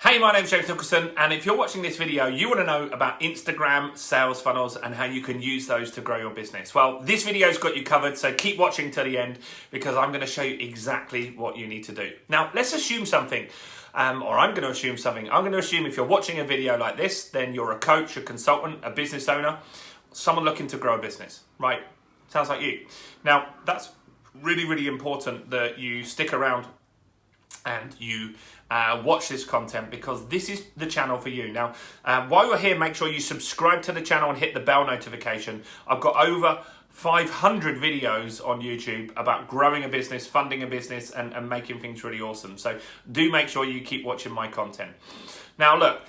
Hey, my name's Nicholson, and if you're watching this video, you want to know about Instagram sales funnels and how you can use those to grow your business. Well, this video's got you covered, so keep watching till the end because I'm going to show you exactly what you need to do. Now, let's assume something, or I'm going to assume something. I'm going to assume if you're watching a video like this, then you're a coach, a consultant, a business owner, someone looking to grow a business, right? Sounds like you. Now, that's really, really important that you stick around and you watch this content because this is the channel for you. Now, while you're here, make sure you subscribe to the channel and hit the bell notification. I've got over 500 videos on YouTube about growing a business, funding a business, and making things really awesome. So do make sure you keep watching my content. Now, look,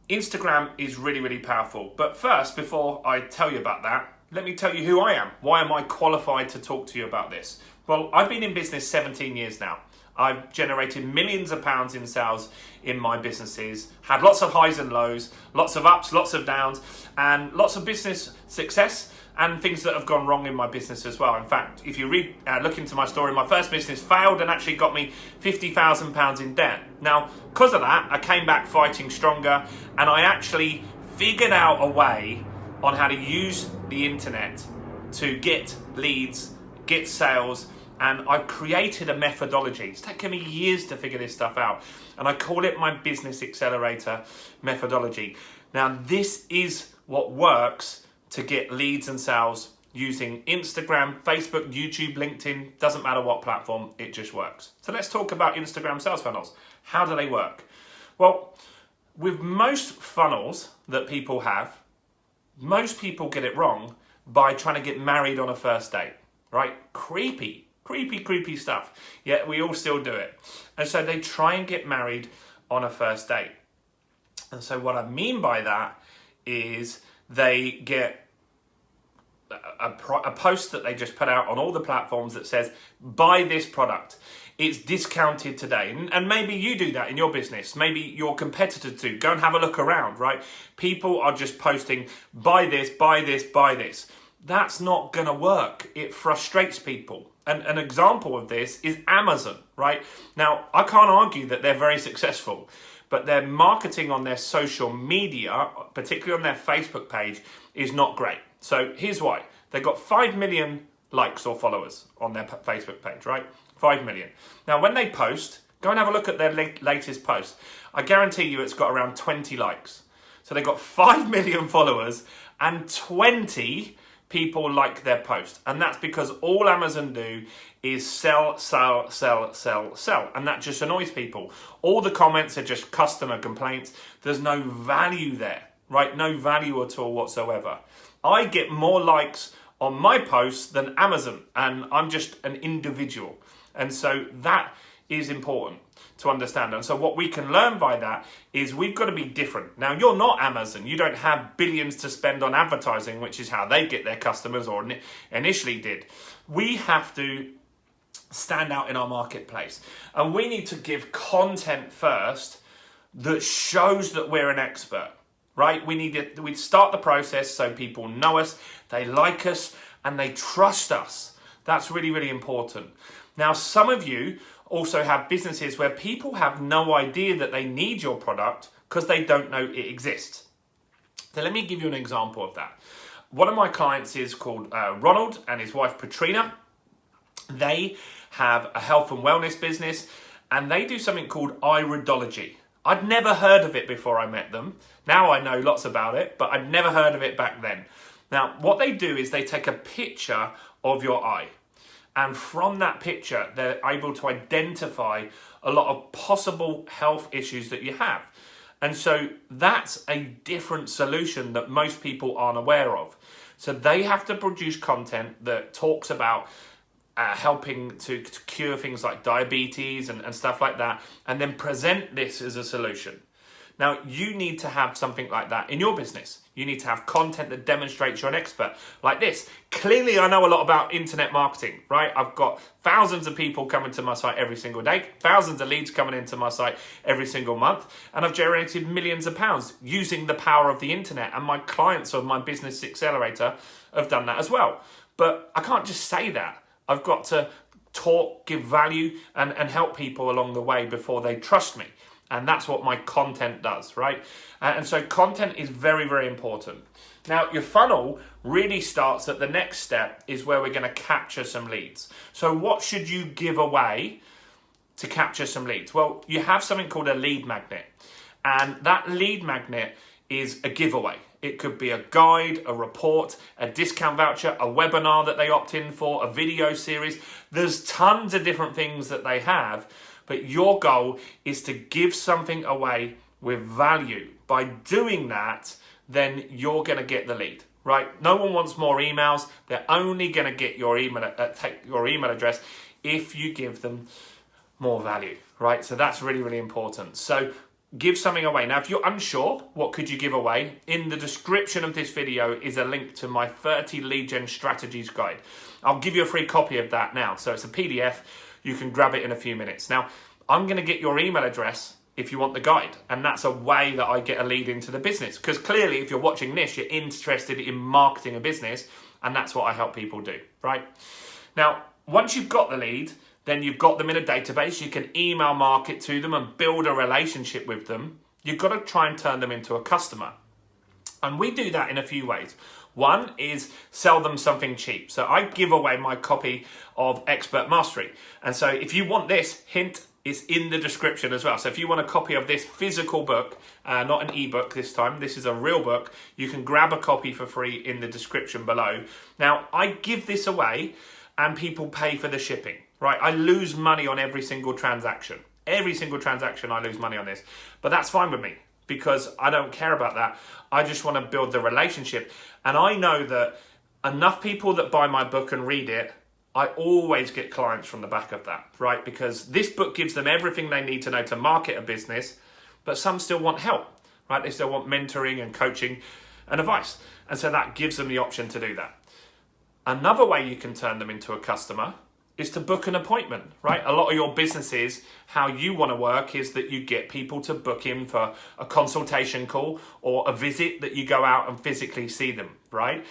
Instagram is really, really powerful. But first, before I tell you about that, let me tell you who I am. Why am I qualified to talk to you about this? Well, I've been in business 17 years now. I've generated millions of pounds in sales in my businesses, had lots of highs and lows, lots of ups, lots of downs, and lots of business success and things that have gone wrong in my business as well. In fact, if you look into my story, my first business failed and actually got me £50,000 in debt. Now, because of that, I came back fighting stronger, and I actually figured out a way on how to use the internet to get leads, get sales, and I've created a methodology. It's taken me years to figure this stuff out. And I call it my Business Accelerator methodology. Now, this is what works to get leads and sales using Instagram, Facebook, YouTube, LinkedIn, doesn't matter what platform, it just works. So let's talk about Instagram sales funnels. How do they work? Well, with most funnels that people have, most people get it wrong by trying to get married on a first date, right? Creepy stuff. Yet we all still do it. And so they try and get married on a first date. And so what I mean by that is they get a post that they just put out on all the platforms that says, buy this product. It's discounted today. And maybe you do that in your business. Maybe your competitors do. Go and have a look around, right? People are just posting, buy this, buy this, buy this. That's not going to work. It frustrates people. And an example of this is Amazon, right? Now, I can't argue that they're very successful, but their marketing on their social media, particularly on their Facebook page, is not great. So here's why. They've got 5 million likes or followers on their Facebook page, right? 5 million. Now, when they post, go and have a look at their latest post. I guarantee you it's got around 20 likes. So they've got 5 million followers and 20 people like their post. And that's because all Amazon do is sell. And that just annoys people. All the comments are just customer complaints. There's no value there, right? No value at all whatsoever. I get more likes on my posts than Amazon, and I'm just an individual. And so that is important to understand. And so what we can learn by that is we've got to be different. Now, you're not Amazon. You don't have billions to spend on advertising, which is how they get their customers, or initially did. We have to stand out in our marketplace. And we need to give content first that shows that we're an expert, right? We start the process so people know us, they like us, and they trust us. That's really, really important. Now, some of you also have businesses where people have no idea that they need your product because they don't know it exists. So let me give you an example of that. One of my clients is called Ronald and his wife Patrina. They have a health and wellness business and they do something called iridology. I'd never heard of it before I met them. Now I know lots about it, but I'd never heard of it back then. Now, what they do is they take a picture of your eye. And from that picture, they're able to identify a lot of possible health issues that you have. And so that's a different solution that most people aren't aware of. So they have to produce content that talks about helping to cure things like diabetes and stuff like that, and then present this as a solution. Now, you need to have something like that in your business. You need to have content that demonstrates you're an expert. Like this. Clearly, I know a lot about internet marketing, right? I've got thousands of people coming to my site every single day, thousands of leads coming into my site every single month, and I've generated millions of pounds using the power of the internet. And my clients of my Business Accelerator have done that as well. But I can't just say that. I've got to talk, give value, and help people along the way before they trust me. And that's what my content does, right? And so content is very, very important. Now, your funnel really starts at the next step is where we're going to capture some leads. So what should you give away to capture some leads? Well, you have something called a lead magnet. And that lead magnet is a giveaway. It could be a guide, a report, a discount voucher, a webinar that they opt in for, a video series. There's tons of different things that they have, but your goal is to give something away with value. By doing that, then you're going to get the lead, right? No one wants more emails. They're only going to get your email, take your email address if you give them more value, right? So that's really, really important. So give something away. Now, if you're unsure, what could you give away? In the description of this video is a link to my 30 lead gen strategies guide. I'll give you a free copy of that now. So it's a PDF. You can grab it in a few minutes. Now, I'm going to get your email address if you want the guide. And that's a way that I get a lead into the business. Because clearly, if you're watching this, you're interested in marketing a business. And that's what I help people do, right? Now, once you've got the lead, then you've got them in a database. You can email market to them and build a relationship with them. You've got to try and turn them into a customer. And we do that in a few ways. One is sell them something cheap. So I give away my copy of Expert Mastery. And so if you want this, hint, it's in the description as well. So if you want a copy of this physical book, not an ebook this time, this is a real book, you can grab a copy for free in the description below. Now, I give this away and people pay for the shipping, right? I lose money on every single transaction. Every single transaction I lose money on this. But that's fine with me because I don't care about that. I just want to build the relationship. And I know that enough people that buy my book and read it, I always get clients from the back of that, right? Because this book gives them everything they need to know to market a business, but some still want help, right? They still want mentoring and coaching and advice. And so that gives them the option to do that. Another way you can turn them into a customer is to book an appointment, right? A lot of your businesses, how you want to work is that you get people to book in for a consultation call or a visit that you go out and physically see them, right?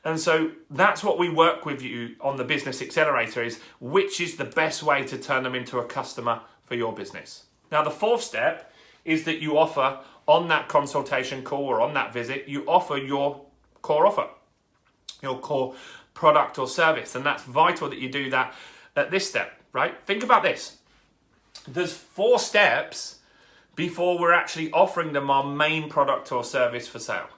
And so that's what we work with you on the Business Accelerator is which is the best way to turn them into a customer for your business. Now, the fourth step is that you offer on that consultation call or on that visit, you offer your core offer, your core product or service. And that's vital that you do that at this step, right? Think about this. There's 4 steps before we're actually offering them our main product or service for sale.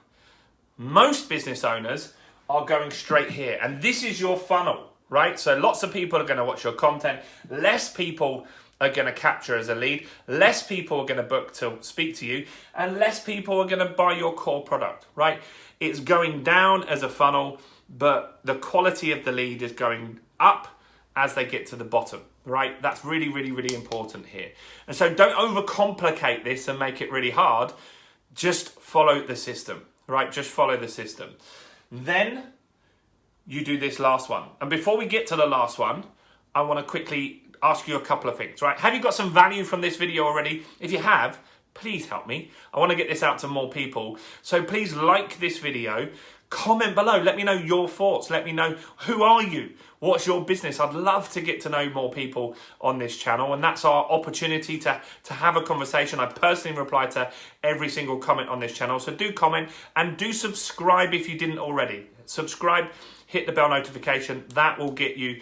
Most business owners are going straight here. And this is your funnel, right? So lots of people are going to watch your content. Less people are going to capture as a lead. Less people are going to book to speak to you. And less people are going to buy your core product, right? It's going down as a funnel, but the quality of the lead is going up as they get to the bottom, right? That's really, really, really important here. And so don't overcomplicate this and make it really hard. Just follow the system, right? Just follow the system. Then you do this last one. And before we get to the last one, I want to quickly ask you a couple of things, right? Have you got some value from this video already? If you have, please help me. I want to get this out to more people. So please like this video, comment below. Let me know your thoughts. Let me know, who are you? What's your business? I'd love to get to know more people on this channel. And that's our opportunity to have a conversation. I personally reply to every single comment on this channel. So do comment and do subscribe if you didn't already. Subscribe, hit the bell notification. That will get you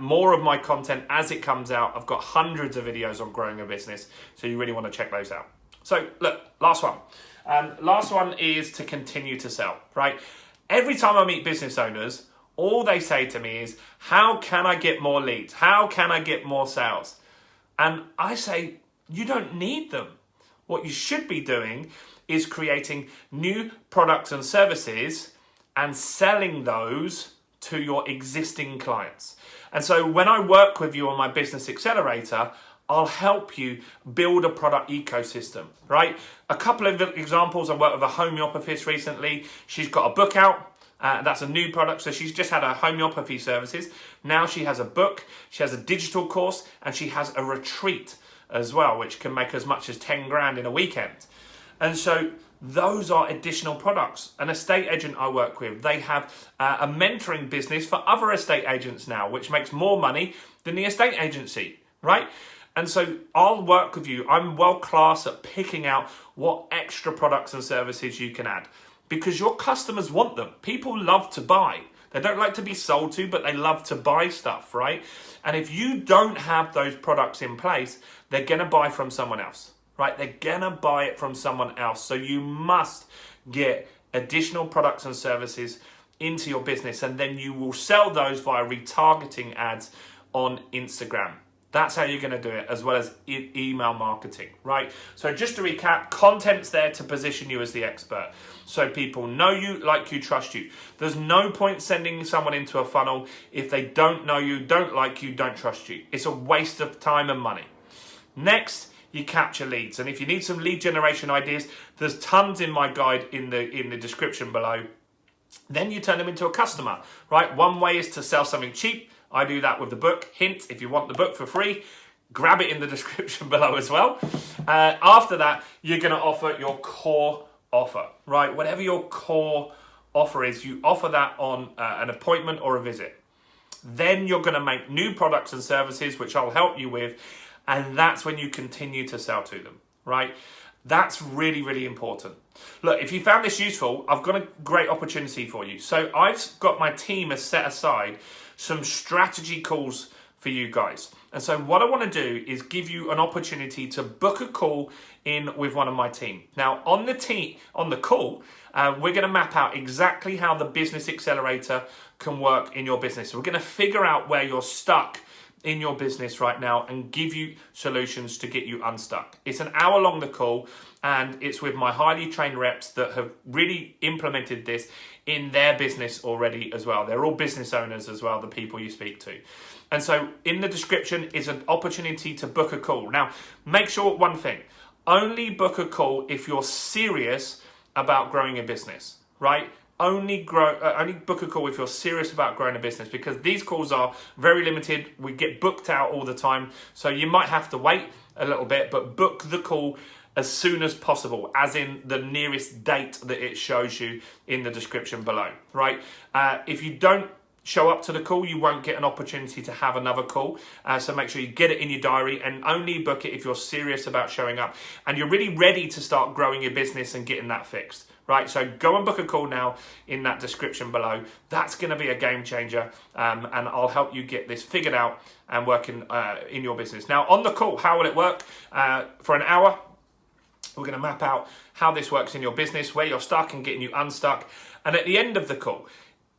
more of my content as it comes out. I've got hundreds of videos on growing a business. So you really want to check those out. So look, last one. Last one is to continue to sell, right? Every time I meet business owners, all they say to me is, how can I get more leads? How can I get more sales? And I say, you don't need them. What you should be doing is creating new products and services and selling those to your existing clients. And so when I work with you on my Business Accelerator, I'll help you build a product ecosystem, right? A couple of examples, I worked with a homeopathist recently. She's got a book out. That's a new product. So she's just had her homeopathy services. Now she has a book, she has a digital course, and she has a retreat as well, which can make as much as 10 grand in a weekend. And so those are additional products. An estate agent I work with, they have a mentoring business for other estate agents now, which makes more money than the estate agency, right? And so I'll work with you. I'm world class at picking out what extra products and services you can add because your customers want them. People love to buy. They don't like to be sold to, but they love to buy stuff, right? And if you don't have those products in place, they're going to buy from someone else, right? They're going to buy it from someone else. So you must get additional products and services into your business, and then you will sell those via retargeting ads on Instagram. That's how you're going to do it, as well as email marketing, right? So just to recap, content's there to position you as the expert. So people know you, like you, trust you. There's no point sending someone into a funnel if they don't know you, don't like you, don't trust you. It's a waste of time and money. Next, you capture leads. And if you need some lead generation ideas, there's tons in my guide in the description below. Then you turn them into a customer, right? One way is to sell something cheap. I do that with the book. Hint, if you want the book for free, grab it in the description below as well. After that, you're going to offer your core offer, right? Whatever your core offer is, you offer that on an appointment or a visit. Then you're going to make new products and services, which I'll help you with. And that's when you continue to sell to them, right? That's really, really important. Look, if you found this useful, I've got a great opportunity for you. So I've got my team has set aside some strategy calls for you guys. And so what I want to do is give you an opportunity to book a call in with one of my team. Now, on the call, we're going to map out exactly how the Business Accelerator can work in your business. So we're going to figure out where you're stuck in your business right now and give you solutions to get you unstuck. It's an hour long, the call, and it's with my highly trained reps that have really implemented this in their business already as well. They're all business owners as well, the people you speak to. And so in the description is an opportunity to book a call. Now, make sure one thing, only book a call if you're serious about growing a business, right? Only book a call if you're serious about growing a business, because these calls are very limited. We get booked out all the time. So you might have to wait a little bit, but book the call as soon as possible, as in the nearest date that it shows you in the description below, right? If you don't show up to the call, you won't get an opportunity to have another call. So make sure you get it in your diary and only book it if you're serious about showing up and you're really ready to start growing your business and getting that fixed, right? So go and book a call now in that description below. That's going to be a game changer, and I'll help you get this figured out and working in your business. Now, on the call, how will it work? For an hour, we're going to map out how this works in your business, where you're stuck and getting you unstuck. And at the end of the call,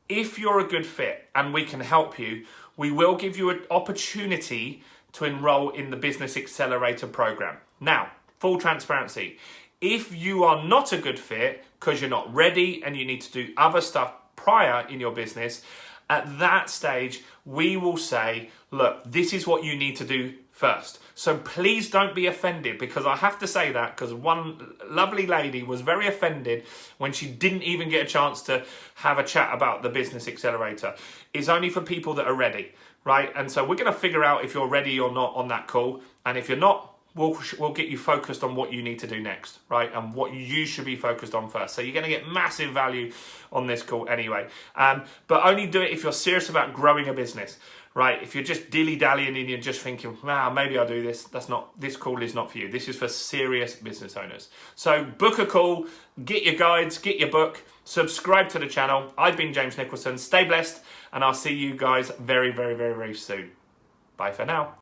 if you're a good fit and we can help you, we will give you an opportunity to enroll in the Business Accelerator program. Now, full transparency, if you are not a good fit because you're not ready and you need to do other stuff prior in your business, at that stage, we will say, look, this is what you need to do first. So please don't be offended, because I have to say that because one lovely lady was very offended when she didn't even get a chance to have a chat about the Business Accelerator. It's only for people that are ready, right? And so we're going to figure out if you're ready or not on that call. And if you're not, we'll get you focused on what you need to do next, right? And what you should be focused on first. So you're going to get massive value on this call anyway. But only do it if you're serious about growing a business, right? If you're just dilly-dallying and you're just thinking, wow, maybe I'll do this. This call is not for you. This is for serious business owners. So book a call, get your guides, get your book, subscribe to the channel. I've been James Nicholson. Stay blessed, and I'll see you guys very, very, very, very soon. Bye for now.